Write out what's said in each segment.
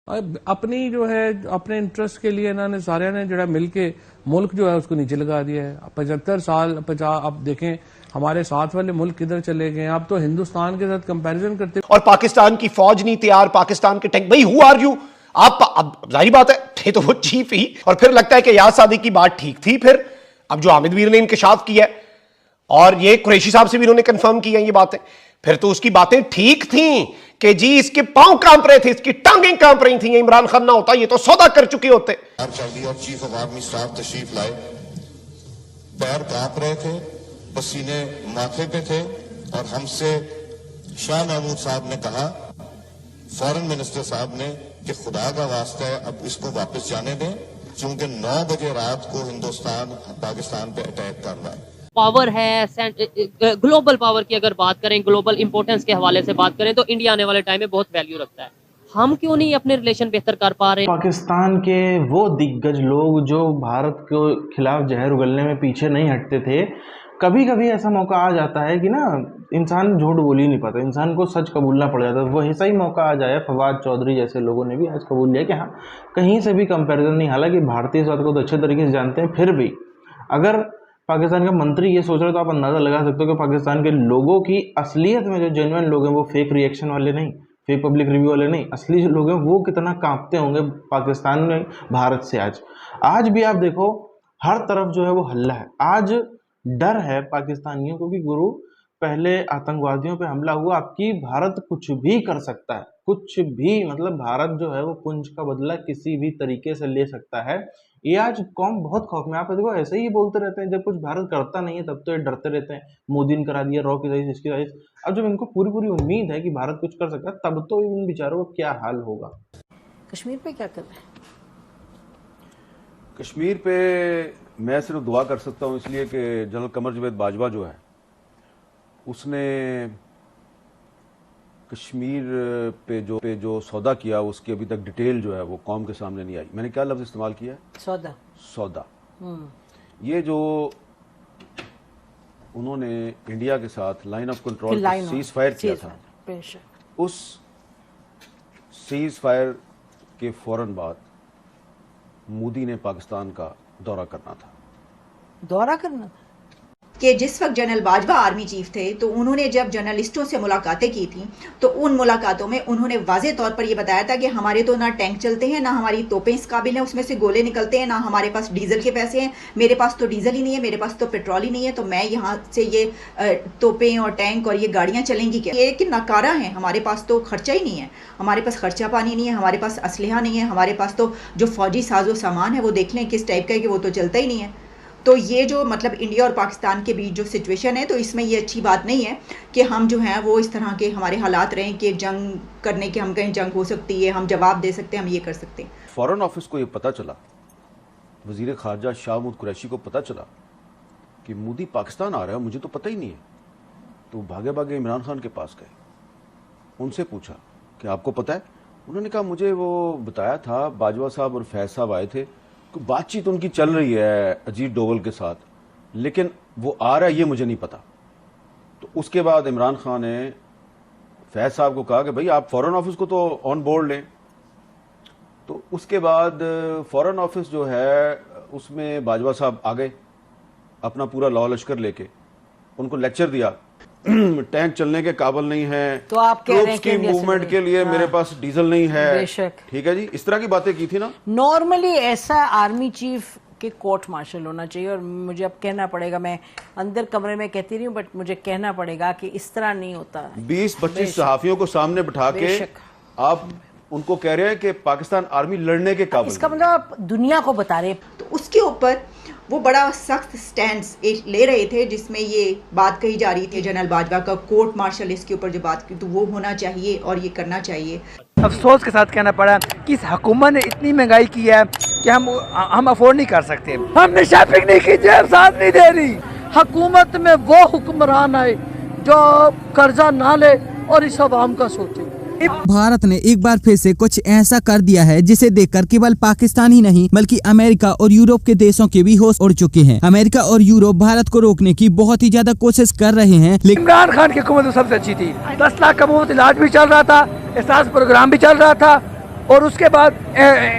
अपनी जो है अपने इंटरेस्ट के लिए इन्होंने सारे ने जो है मिलके मुल्क जो है उसको नीचे लगा दिया है। 75 साल 50 अब देखें हमारे साथ वाले मुल्क किधर चले गए। आप तो हिंदुस्तान के साथ कंपैरिजन करते और पाकिस्तान की फौज नहीं तैयार, पाकिस्तान के टैंक, भाई हु आर यू आप? अब जाहिर बात है थे तो वो चीफ ही, और फिर लगता है कि याद सादिक की बात ठीक थी। फिर अब जो हामिद मीर ने इंकशाफ किया है और ये कुरैशी साहब से भी उन्होंने कंफर्म किया ये बातें, फिर तो उसकी बातें ठीक थी कि जी इसके पांव कांप रहे थे, इसकी टांगें कांप रही थी। इमरान खान ना होता ये तो सौदा कर चुके होते। और चीफ ऑफ आर्मी स्टाफ तशरीफ लाए, पैर कांप रहे थे, पसीने माथे पे थे, और हमसे शाह महमूद साहब ने कहा, फॉरेन मिनिस्टर साहब ने, कि खुदा का वास्ता है अब इसको वापस जाने दें, क्योंकि 9 बजे रात को हिंदुस्तान पाकिस्तान पे अटैक कर रहा है। पावर है, ग्लोबल पावर की अगर बात करें, ग्लोबल इंपॉर्टेंस के हवाले से बात करें, तो इंडिया आने वाले टाइम में बहुत वैल्यू रखता है। हम क्यों नहीं अपने रिलेशन बेहतर कर पा रहे? पाकिस्तान के वो दिग्गज लोग जो भारत के खिलाफ जहर उगलने में पीछे नहीं हटते थे, कभी कभी ऐसा मौका आ जाता है कि ना इंसान झूठ बोल ही नहीं पाता, इंसान को सच कबूलना पड़ जाता है। वो ऐसा ही मौका आ जाए, फवाद चौधरी जैसे लोगों ने भी आज कबूल लिया कि हाँ कहीं से भी कंपैरिजन नहीं। हालांकि भारतीय स्वाद को तो अच्छे तरीके से जानते हैं, फिर भी अगर पाकिस्तान का मंत्री ये सोच रहे तो आप अंदाज़ा लगा सकते हो कि पाकिस्तान के लोगों की असलियत में जो जेन्युइन लोग हैं, वो फेक रिएक्शन वाले नहीं, फेक पब्लिक रिव्यू वाले नहीं, असली जो लोग हैं वो कितना कांपते होंगे पाकिस्तान में भारत से। आज भी आप देखो हर तरफ जो है वो हल्ला है। आज डर है पाकिस्तानियों को कि गुरु पहले आतंकवादियों पे हमला हुआ, आपकी भारत कुछ भी कर सकता है, कुछ भी, मतलब भारत जो है वो पुंछ का बदला किसी भी तरीके से ले सकता है। ये आज कौम बहुत खौफ में। आप देखो ऐसे ही बोलते रहते हैं, जब कुछ भारत करता नहीं है तब तो ये डरते रहते हैं, मोदी ने करा दिया, रॉ की साइज, इसकी साइज। अब जब इनको पूरी पूरी उम्मीद है कि भारत कुछ कर सकता है, तब तो इन बेचारों का क्या हाल होगा। कश्मीर पे क्या कर रहे हैं? कश्मीर पे मैं सिर्फ दुआ कर सकता हूं, इसलिए कि जनरल कमर जावेद बाजवा जो है उसने कश्मीर पे जो सौदा किया उसकी अभी तक डिटेल जो है वो कौम के सामने नहीं आई। मैंने क्या लफ्ज इस्तेमाल किया है? सौदा। ये जो उन्होंने इंडिया के साथ line of control cease fire किया था, उस सीज फायर के फौरन बाद मोदी ने पाकिस्तान का दौरा करना कि जिस वक्त जनरल बाजवा आर्मी चीफ थे तो उन्होंने जब जर्नलिस्टों से मुलाकातें की थी तो उन मुलाकातों में उन्होंने वाज़े तौर पर यह बताया था कि हमारे तो ना टैंक चलते हैं, ना हमारी तोपें इस काबिल हैं, उसमें से गोले निकलते हैं, ना हमारे पास डीजल के पैसे हैं, मेरे पास तो डीजल ही नहीं है, मेरे पास तो पेट्रोल ही नहीं है, तो मैं यहाँ से ये तोपें और टैंक और ये गाड़ियाँ चलेंगी क्या? ये कि नाकारा है, हमारे पास तो खर्चा ही नहीं है, हमारे पास खर्चा पानी नहीं है, हमारे पास असलहा नहीं है, हमारे पास तो जो फौजी साजो सामान है वो देख लें किस टाइप का है कि वो तो चलता ही नहीं है। तो ये जो मतलब इंडिया और पाकिस्तान के बीच जो सिचुएशन है, तो इसमें ये अच्छी बात नहीं है कि हम जो हैं वो इस तरह के हमारे हालात रहें कि जंग करने के, हम कहीं जंग हो सकती है, हम जवाब दे सकते हैं, हम ये कर सकते हैं। फॉरेन ऑफिस को ये पता चला, वजीर खारजा शाह महमूद कुरैशी को पता चला कि मोदी पाकिस्तान आ रहा है, मुझे तो पता ही नहीं है, तो भागे भागे इमरान खान के पास गए, उनसे पूछा कि आपको पता है? उन्होंने कहा मुझे वो बताया था, बाजवा साहब और फैज साहब आए थे, बातचीत उनकी चल रही है अजीत डोवल के साथ, लेकिन वो आ रहा है ये मुझे नहीं पता। तो उसके बाद इमरान खान ने फैज साहब को कहा कि भाई आप फॉरेन ऑफिस को तो ऑन बोर्ड लें। तो उसके बाद फॉरेन ऑफिस जो है उसमें बाजवा साहब आ गए अपना पूरा लॉ लश्कर लेके, उनको लेक्चर दिया, टैंक चलने के काबिल नहीं है, तो आप कह रहे हैं की मूवमेंट के लिए मेरे पास डीजल नहीं है, ठीक है जी, इस तरह की बातें की थी ना। नॉर्मली ऐसा आर्मी चीफ के कोर्ट मार्शल होना चाहिए, और मुझे अब कहना पड़ेगा, मैं अंदर कमरे में कहती रही हूँ बट मुझे कहना पड़ेगा कि इस तरह नहीं होता। 20-25 सहाफियों को सामने बिठा के आप उनको कह रहे हैं कि पाकिस्तान आर्मी लड़ने के काबिल, इसका मतलब आप दुनिया को बता रहे हैं। तो उसके ऊपर वो बड़ा सख्त स्टैंड ले रहे थे, जिसमें ये बात कही जा रही थी जनरल बाजवा का कोर्ट मार्शल, इसके ऊपर जो बात की तो वो होना चाहिए और ये करना चाहिए। अफसोस के साथ कहना पड़ा कि इस हुकूमत ने इतनी महंगाई की है कि हम अफोर्ड नहीं कर सकते। हमने शॉपिंग नहीं की, जेब साथ नहीं दे रही। हुकूमत में वो हुक्मरान आए जो कर्जा ना ले और इस अवाम का सोचे। भारत ने एक बार फिर से कुछ ऐसा कर दिया है जिसे देखकर केवल पाकिस्तान ही नहीं बल्कि अमेरिका और यूरोप के देशों के भी होश उड़ चुके हैं। अमेरिका और यूरोप भारत को रोकने की बहुत ही ज्यादा कोशिश कर रहे हैं, लेकिन इमरान खान की हुकूमत सबसे अच्छी थी। 10 लाख का मुफ्त इलाज भी चल रहा था, एहसास प्रोग्राम भी चल रहा था, और उसके बाद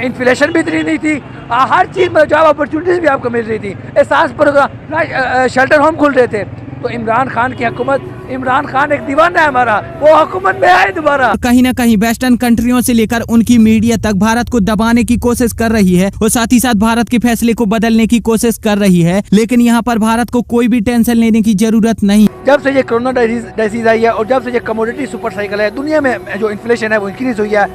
इन्फ्लेशन भी इतनी नहीं थी, हर चीज़ में जॉब अपॉर्चुनिटीज़ भी आपको मिल रही थी, एहसास प्रोग्राम, शेल्टर होम खुल रहे थे। तो इमरान खान की हुकूमत, इमरान खान एक दीवाना है हमारा, वो हुकूमत में आए दोबारा। कहीं ना कहीं वेस्टर्न कंट्रियों से लेकर उनकी मीडिया तक भारत को दबाने की कोशिश कर रही है और साथ ही साथ भारत के फैसले को बदलने की कोशिश कर रही है, लेकिन यहाँ पर भारत को कोई भी टेंशन लेने की जरूरत नहीं। जब से ये कोरोना डिसीज आई है और जब से ये कमोडिटी सुपर साइकिल है, दुनिया में जो इन्फ्लेशन है वो इंक्रीज हुई है।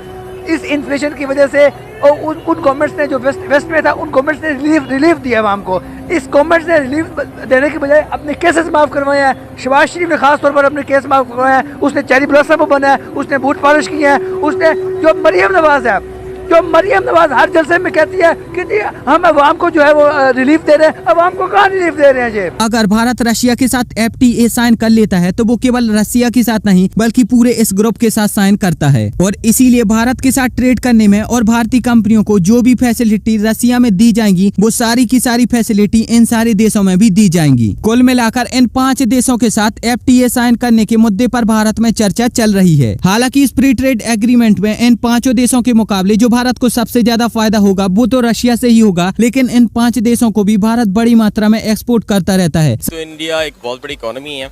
इस इन्फ्लेशन की वजह से और उन गवर्नमेंट्स ने जो वेस्ट में था, उन गवर्नमेंट्स ने रिलीफ दिया आवाम को। इस गवर्नमेंट ने रिलीफ देने की बजाय अपने केसेस माफ़ करवाए हैं। शहबाज शरीफ ने खास तौर पर अपने केस माफ़ करवाए हैं। उसने चेरी ब्लॉसम बनाया, उसने बूट पॉलिश किए हैं। उसने जो मरियम नवाज है, जो मरियम नवाज हर जलसे में कहती है कि हम अवाम को जो है वो रिलीफ दे रहे हैं, अवाम को कहाँ रिलीफ दे रहे हैं जी। अगर भारत रशिया के साथ FTA साइन कर लेता है तो वो केवल रशिया के साथ नहीं बल्कि पूरे इस ग्रुप के साथ साइन करता है, और इसीलिए भारत के साथ ट्रेड करने में और भारतीय कंपनियों को जो भी फैसिलिटी रशिया में दी जाएंगी वो सारी की सारी फैसिलिटी इन सारे देशों में भी दी जाएंगी। कुल मिलाकर इन 5 देशों के साथ FTA साइन करने के मुद्दे पर भारत में चर्चा चल रही है। हालांकि इस फ्री ट्रेड एग्रीमेंट में इन 5 देशों के मुकाबले जो भारत को सबसे ज्यादा फायदा होगा वो तो रशिया से ही होगा, लेकिन इन 5 देशों को भी भारत बड़ी मात्रा में एक्सपोर्ट करता रहता है। तो इंडिया एक बहुत बड़ी इकोनॉमी है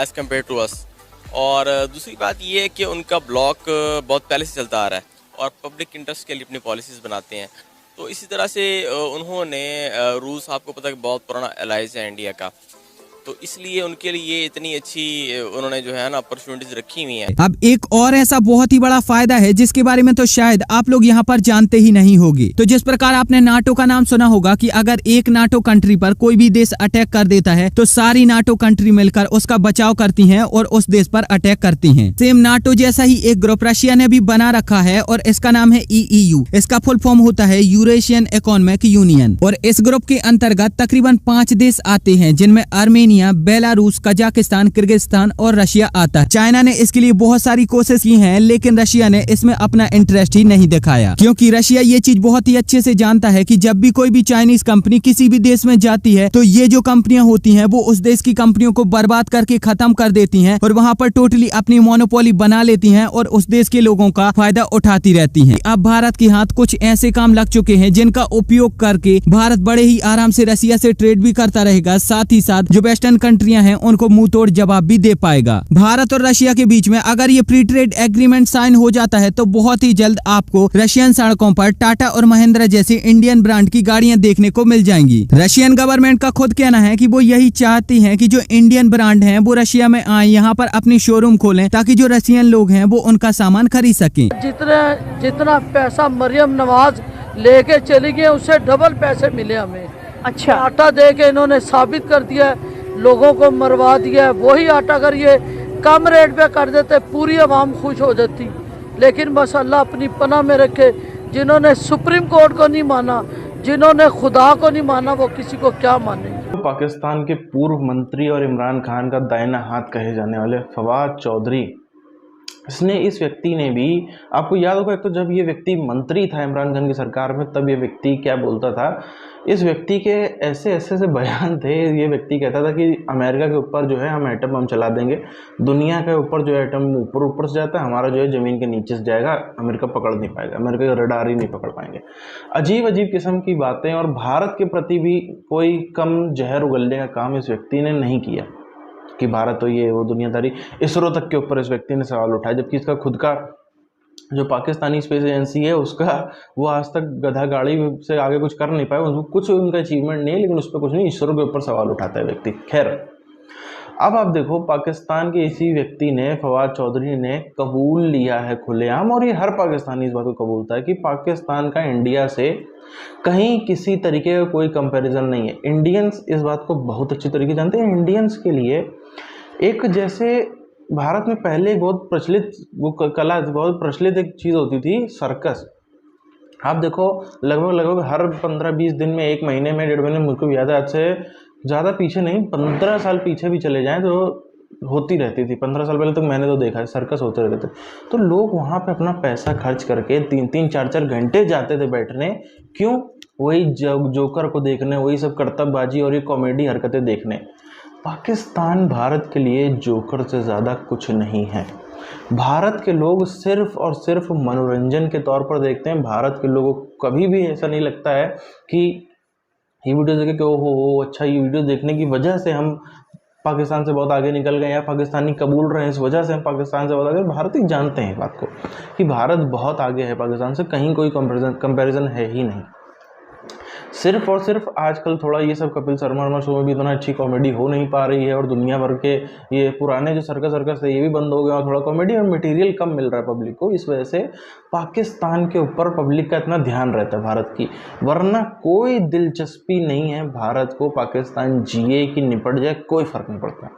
एज कम्पेयर टू अस, और दूसरी बात ये है कि उनका ब्लॉक बहुत पहले से चलता आ रहा है और पब्लिक इंटरेस्ट के लिए अपनी पॉलिसीज बनाते हैं। तो इसी तरह से उन्होंने रूस, आपको पता है कि बहुत पुराना एलाइज है इंडिया का, तो इसलिए उनके लिए इतनी अच्छी उन्होंने जो है ना अपॉर्चुनिटीज रखी हुई हैं। अब एक और ऐसा बहुत ही बड़ा फायदा है जिसके बारे में तो शायद आप लोग यहाँ पर जानते ही नहीं होंगे। तो जिस प्रकार आपने नाटो का नाम सुना होगा कि अगर एक नाटो कंट्री पर कोई भी देश अटैक कर देता है तो सारी नाटो कंट्री मिलकर उसका बचाव करती हैं और उस देश पर अटैक करती हैं। सेम नाटो जैसा ही एक ग्रुप रशिया ने भी बना रखा है और इसका नाम है EEU। इसका फुल फॉर्म होता है यूरेशियन इकोनॉमिक यूनियन, और इस ग्रुप के अंतर्गत तकरीबन 5 देश आते हैं जिनमें आर्मेनिया, बेलारूस, कजाकिस्तान, किर्गिस्तान और रशिया आता है। चाइना ने इसके लिए बहुत सारी कोशिश की हैं, लेकिन रशिया ने इसमें अपना इंटरेस्ट ही नहीं दिखाया, क्योंकि रशिया ये चीज बहुत ही अच्छे से जानता है कि जब भी कोई भी चाइनीज कंपनी किसी भी देश में जाती है तो ये जो कंपनियां होती हैं वो उस देश की कंपनियों को बर्बाद करके खत्म कर देती हैं और वहां पर टोटली अपनी मोनोपोली बना लेती हैं और उस देश के लोगों का फायदा उठाती रहती हैं। अब भारत के हाथ कुछ ऐसे काम लग चुके हैं जिनका उपयोग करके भारत बड़े ही आराम से रशिया से ट्रेड भी करता रहेगा, साथ ही साथ जो वेस्टर्न कंट्रियां हैं उनको मुंह तोड़ जवाब भी दे पाएगा। भारत और रशिया के बीच में अगर ये फ्री ट्रेड एग्रीमेंट साइन हो जाता है तो बहुत ही जल्द आपको रशियन सड़कों पर टाटा और महिंद्रा जैसी इंडियन ब्रांड की गाड़ियां देखने को मिल जाएंगी। रशियन गवर्नमेंट का खुद कहना है कि वो यही चाहती है कि जो इंडियन ब्रांड हैं वो रशिया में आए, यहाँ पर अपनी शोरूम खोलें ताकि जो रशियन लोग हैं वो उनका सामान खरीद सकें। जितना पैसा मरियम नवाज लेके चली गई उससे डबल पैसे मिले हमें। अच्छा, आटा दे के इन्होंने साबित कर दिया, लोगों को मरवा दिया। वही आटा अगर ये कम रेट पे कर देते पूरी आवाम खुश हो जाती, लेकिन बस अल्लाह अपनी पनाह में रखे। जिन्होंने सुप्रीम कोर्ट को नहीं माना, जिन्होंने खुदा को नहीं माना, वो किसी को क्या मानेंगे। पाकिस्तान के पूर्व मंत्री और इमरान खान का दाहिना हाथ कहे जाने वाले फवाद चौधरी, इस व्यक्ति ने भी, आपको याद होगा तो जब ये व्यक्ति मंत्री था इमरान खान की सरकार में तब ये व्यक्ति क्या बोलता था, इस व्यक्ति के ऐसे ऐसे से बयान थे। ये व्यक्ति कहता था कि अमेरिका के ऊपर जो है हम एटम बम चला देंगे, दुनिया के ऊपर जो एटम ऊपर से जाता है हमारा जो है ज़मीन के नीचे से जाएगा, अमेरिका पकड़ नहीं पाएगा, अमेरिका का रडार ही नहीं पकड़ पाएंगे। अजीब अजीब किस्म की बातें, और भारत के प्रति भी कोई कम जहर उगलने का काम इस व्यक्ति ने नहीं किया कि भारत तो ये वो दुनियादारी। इसरो तक के ऊपर इस व्यक्ति ने सवाल उठाया, जबकि इसका खुद का जो पाकिस्तानी स्पेस एजेंसी है उसका वो आज तक गधा गाड़ी से आगे कुछ कर नहीं पाया, उसको कुछ उनका अचीवमेंट नहीं है, लेकिन उस पर कुछ नहीं, इसरो के ऊपर सवाल उठाता है व्यक्ति। खैर, अब आप देखो पाकिस्तान के इसी व्यक्ति ने, फवाद चौधरी ने कबूल लिया है खुलेआम, और ये हर पाकिस्तानी इस बात को कबूलता है कि पाकिस्तान का इंडिया से कहीं किसी तरीके का कोई कंपैरिजन नहीं है। इंडियंस इस बात को बहुत अच्छी तरीके जानते हैं। इंडियंस के लिए एक, जैसे भारत में पहले बहुत प्रचलित वो कला, बहुत प्रचलित एक चीज़ होती थी सर्कस। आप देखो लगभग हर 15-20 दिन में, एक महीने में, 1.5 महीने, मुझको याद है, आज से ज़्यादा पीछे नहीं, 15 साल पीछे भी चले जाएं तो होती रहती थी। 15 साल पहले तक मैंने तो देखा है सर्कस होते रहते थे। तो लोग वहाँ पे अपना पैसा खर्च करके 3-3, 4-4 घंटे जाते थे बैठने। क्यों? वही जोकर को देखने, वही सब करतबबाजी और ये कॉमेडी हरकतें देखने। पाकिस्तान भारत के लिए जोकर से ज़्यादा कुछ नहीं है। भारत के लोग सिर्फ और सिर्फ मनोरंजन के तौर पर देखते हैं। भारत के लोगों को कभी भी ऐसा नहीं लगता है कि ये वीडियो देखे कि ओहो अच्छा, ये वीडियो देखने की वजह से हम पाकिस्तान से बहुत आगे निकल गए या पाकिस्तानी कबूल रहे हैं, इस वजह से हम पाकिस्तान से बहुत आगे। भारतीय जानते हैं बात को कि भारत बहुत आगे है पाकिस्तान से, कहीं कोई कंपैरिजन है ही नहीं। सिर्फ और सिर्फ आजकल थोड़ा ये सब कपिल शर्मा शो में भी इतना अच्छी कॉमेडी हो नहीं पा रही है, और दुनिया भर के ये पुराने जो सर्कस थे ये भी बंद हो गए, और थोड़ा कॉमेडी और मटेरियल कम मिल रहा है पब्लिक को। इस वजह से पाकिस्तान के ऊपर पब्लिक का इतना ध्यान रहता है भारत की, वरना कोई दिलचस्पी नहीं है भारत को पाकिस्तान जिए कि निपट जाए, कोई फर्क नहीं पड़ता।